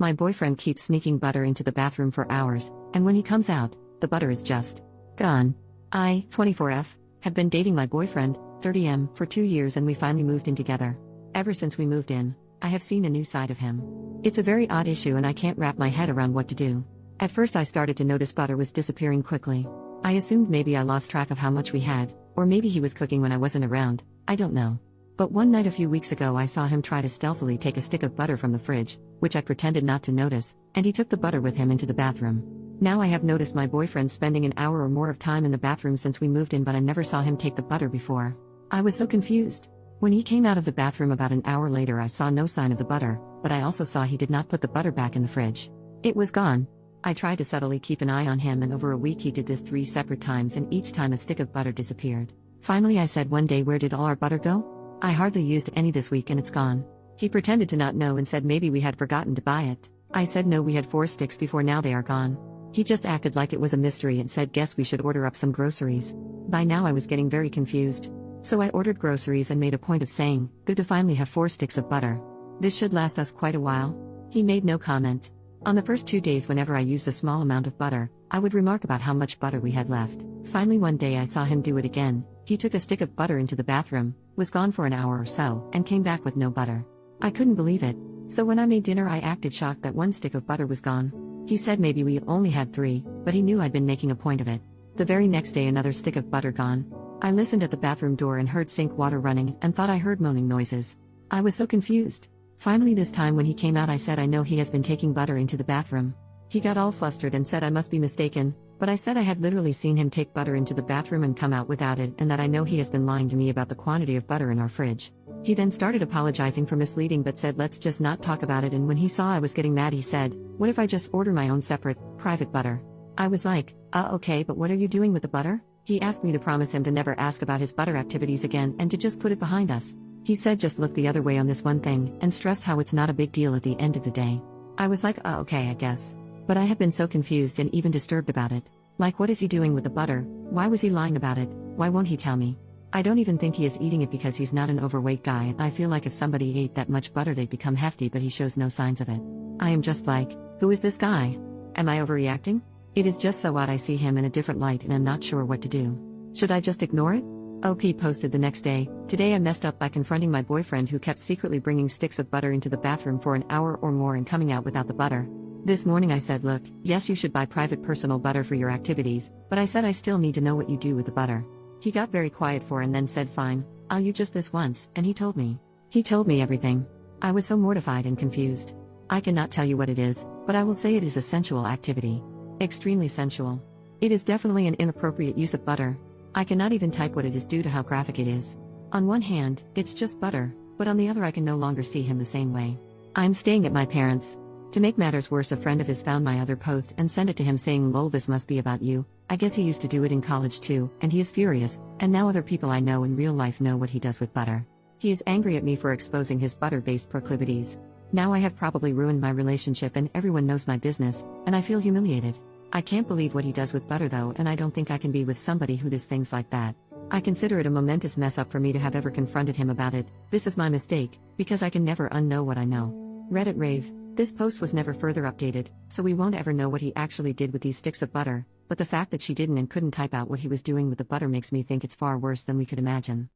My boyfriend keeps sneaking butter into the bathroom for hours, and when he comes out, the butter is just gone. I, 24F, have been dating my boyfriend, 30M, for 2 years and we finally moved in together. Ever since we moved in, I have seen a new side of him. It's a very odd issue and I can't wrap my head around what to do. At first I started to notice butter was disappearing quickly. I assumed maybe I lost track of how much we had, or maybe he was cooking when I wasn't around, I don't know. But one night a few weeks ago I saw him try to stealthily take a stick of butter from the fridge, which I pretended not to notice, and he took the butter with him into the bathroom. Now I have noticed my boyfriend spending an hour or more of time in the bathroom since we moved in, but I never saw him take the butter before. I was so confused. When he came out of the bathroom about an hour later I saw no sign of the butter, but I also saw he did not put the butter back in the fridge. It was gone. I tried to subtly keep an eye on him and over a week he did this 3 separate times and each time a stick of butter disappeared. Finally I said one day, where did all our butter go? I hardly used any this week and it's gone. He pretended to not know and said maybe we had forgotten to buy it. I said no, we had 4 sticks before, now they are gone. He just acted like it was a mystery and said guess we should order up some groceries. By now I was getting very confused. So I ordered groceries and made a point of saying, good to finally have 4 sticks of butter. This should last us quite a while. He made no comment. On the first 2 days whenever I used a small amount of butter, I would remark about how much butter we had left. Finally one day I saw him do it again. He took a stick of butter into the bathroom, was gone for an hour or so, and came back with no butter. I couldn't believe it. So when I made dinner I acted shocked that 1 stick of butter was gone. He said maybe we only had 3, but he knew I'd been making a point of it. The very next day another stick of butter gone. I listened at the bathroom door and heard sink water running and thought I heard moaning noises. I was so confused. Finally this time when he came out I said I know he has been taking butter into the bathroom. He got all flustered and said I must be mistaken, but I said I had literally seen him take butter into the bathroom and come out without it and that I know he has been lying to me about the quantity of butter in our fridge. He then started apologizing for misleading but said let's just not talk about it, and when he saw I was getting mad he said, what if I just order my own separate, private butter? I was like, okay, but what are you doing with the butter? He asked me to promise him to never ask about his butter activities again and to just put it behind us. He said just look the other way on this one thing and stressed how it's not a big deal at the end of the day. I was like, okay, I guess. But I have been so confused and even disturbed about it. Like, what is he doing with the butter? Why was he lying about it? Why won't he tell me? I don't even think he is eating it because he's not an overweight guy, and I feel like if somebody ate that much butter they'd become hefty, but he shows no signs of it. I am just like, who is this guy? Am I overreacting? It is just so odd. I see him in a different light and I'm not sure what to do. Should I just ignore it? OP posted the next day, today I messed up by confronting my boyfriend who kept secretly bringing sticks of butter into the bathroom for an hour or more and coming out without the butter. This morning I said look, yes you should buy private personal butter for your activities, but I said I still need to know what you do with the butter. He got very quiet for and then said fine, I'll use just this once, and he told me. He told me everything. I was so mortified and confused. I cannot tell you what it is, but I will say it is a sensual activity. Extremely sensual. It is definitely an inappropriate use of butter. I cannot even type what it is due to how graphic it is. On one hand, it's just butter, but on the other I can no longer see him the same way. I'm staying at my parents'. To make matters worse, a friend of his found my other post and sent it to him saying lol, this must be about you. I guess he used to do it in college too, and he is furious, and now other people I know in real life know what he does with butter. He is angry at me for exposing his butter-based proclivities. Now I have probably ruined my relationship and everyone knows my business, and I feel humiliated. I can't believe what he does with butter though, and I don't think I can be with somebody who does things like that. I consider it a momentous mess up for me to have ever confronted him about it. This is my mistake, because I can never unknow what I know. Reddit rave. This post was never further updated, so we won't ever know what he actually did with these sticks of butter, but the fact that she didn't and couldn't type out what he was doing with the butter makes me think it's far worse than we could imagine.